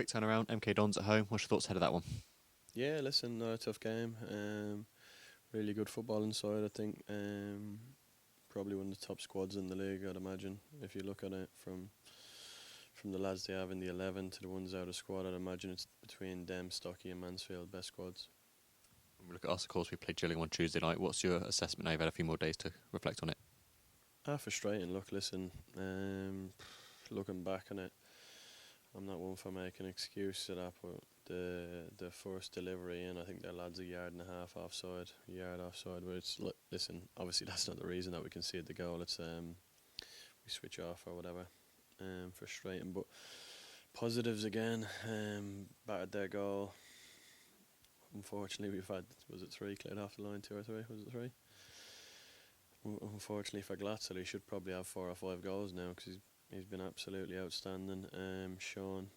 quick turnaround. MK Dons at home. What's your thoughts ahead of that one? Yeah, listen, not a tough game. Really good football inside, I think. Probably one of the top squads in the league, I'd imagine. If you look at it from the lads they have in the 11 to the ones out of squad, I'd imagine it's between them, Stockey and Mansfield, best squads. When we look at us, of course, we played Gillingham on Tuesday night. What's your assessment now? You've had a few more days to reflect on it. Frustrating. Look, listen, looking back on it, I'm not one for making an excuse to that, but the first delivery in, I think their lads a yard and a half offside, but it's, listen, obviously that's not the reason that we conceded the goal. It's we switch off or whatever. Frustrating, but positives again. Battered their goal. Unfortunately, we've had, was it 3 cleared off the line, 2 or 3? Was it 3? Unfortunately for Glatzel, he should probably have 4 or 5 goals now because he's been absolutely outstanding. Sean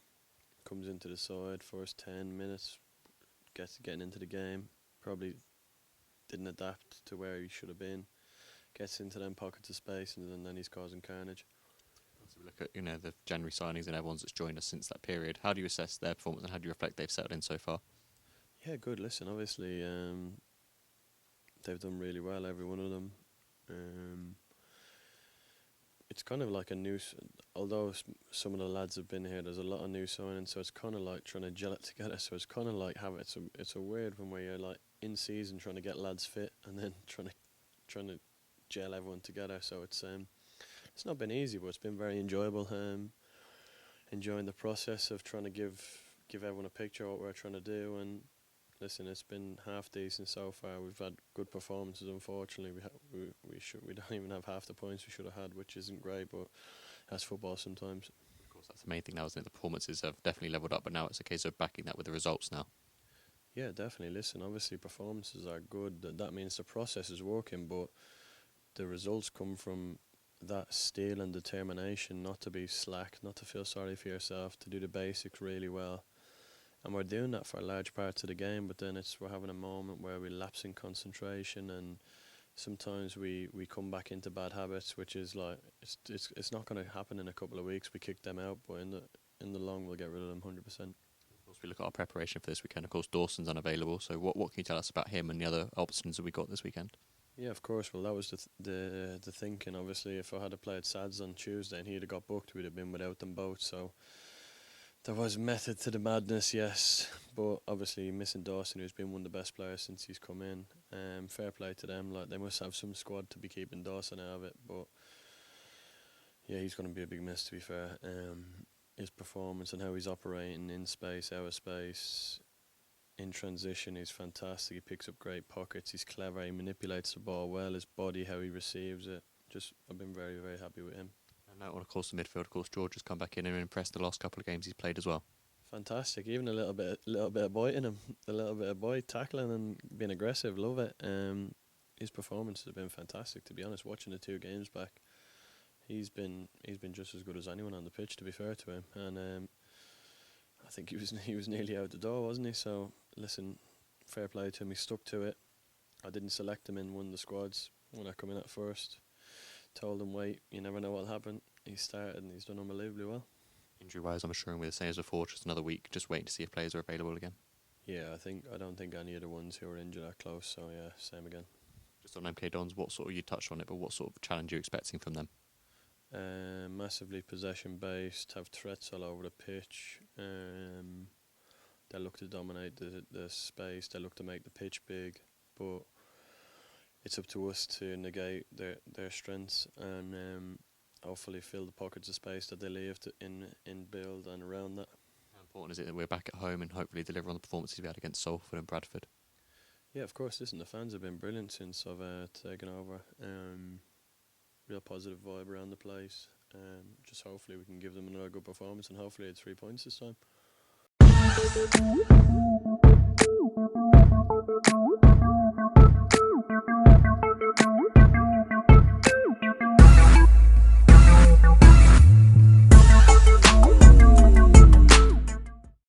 comes into the side, first 10 minutes, getting into the game, probably didn't adapt to where he should have been, gets into them pockets of space, and then he's causing carnage. So we look at the January signings and everyone's that's joined us since that period. How do you assess their performance and how do you reflect they've settled in so far? Yeah, good. Listen, obviously they've done really well, every one of them. It's kind of like a new, although some of the lads have been here, there's a lot of new signings, so it's kind of like trying to gel it together. So it's kind of like it's a weird one where you're like in season trying to get lads fit and then trying to gel everyone together. So it's not been easy, but it's been very enjoyable. Enjoying the process of trying to give everyone a picture of what we're trying to do. And listen, it's been half decent so far. We've had good performances. Unfortunately, we don't even have half the points we should have had, which isn't great, but that's football sometimes. Of course, that's the main thing now, isn't it? The performances have definitely levelled up, but now it's a case of backing that with the results now. Yeah, definitely. Listen, obviously performances are good. That means the process is working, but the results come from that steel and determination, not to be slack, not to feel sorry for yourself, to do the basics really well. And we're doing that for large parts of the game, but then we're having a moment where we lapse in concentration, and sometimes we come back into bad habits, which is like it's not going to happen in a couple of weeks. We kick them out, but in the long we'll get rid of them 100%. Of course, we look at our preparation for this weekend. Of course, Dawson's unavailable. So what can you tell us about him and the other options that we got this weekend? Yeah, of course. Well, that was the thinking. Obviously, if I had played Sads on Tuesday and he'd have got booked, we'd have been without them both. So there was method to the madness, yes. But obviously, missing Dawson, who's been one of the best players since he's come in. Fair play to them. Like, they must have some squad to be keeping Dawson out of it. But yeah, he's going to be a big miss, to be fair. His performance and how he's operating in space, out of space, in transition is fantastic. He picks up great pockets. He's clever. He manipulates the ball well. His body, how he receives it. I've been very, very happy with him. And now, of course, the midfield. Of course, George has come back in and impressed the last couple of games he's played as well. Fantastic. Even a little bit of bite in him. A little bit of bite, tackling and being aggressive. Love it. His performance has been fantastic. To be honest, watching the 2 games back, he's been just as good as anyone on the pitch. To be fair to him, and I think he was nearly out the door, wasn't he? So listen, fair play to him. He stuck to it. I didn't select him in one of the squads when I come in at first. Told him, wait, you never know what'll happen. He started and he's done unbelievably well. Injury-wise, I'm assuring we're the same as before, just another week, just waiting to see if players are available again. Yeah, I don't think any of the ones who are injured are close, so yeah, same again. Just on MK Dons, you touched on it, but what sort of challenge are you expecting from them? Massively possession-based, have threats all over the pitch. They look to dominate the space, they look to make the pitch big, but it's up to us to negate their strengths and hopefully fill the pockets of space that they leave in build and around that. How important is it that we're back at home and hopefully deliver on the performances we had against Salford and Bradford? Yeah, of course. Listen, the fans have been brilliant since I've taken over. Real positive vibe around the place. Just hopefully we can give them another good performance and hopefully it's 3 points this time.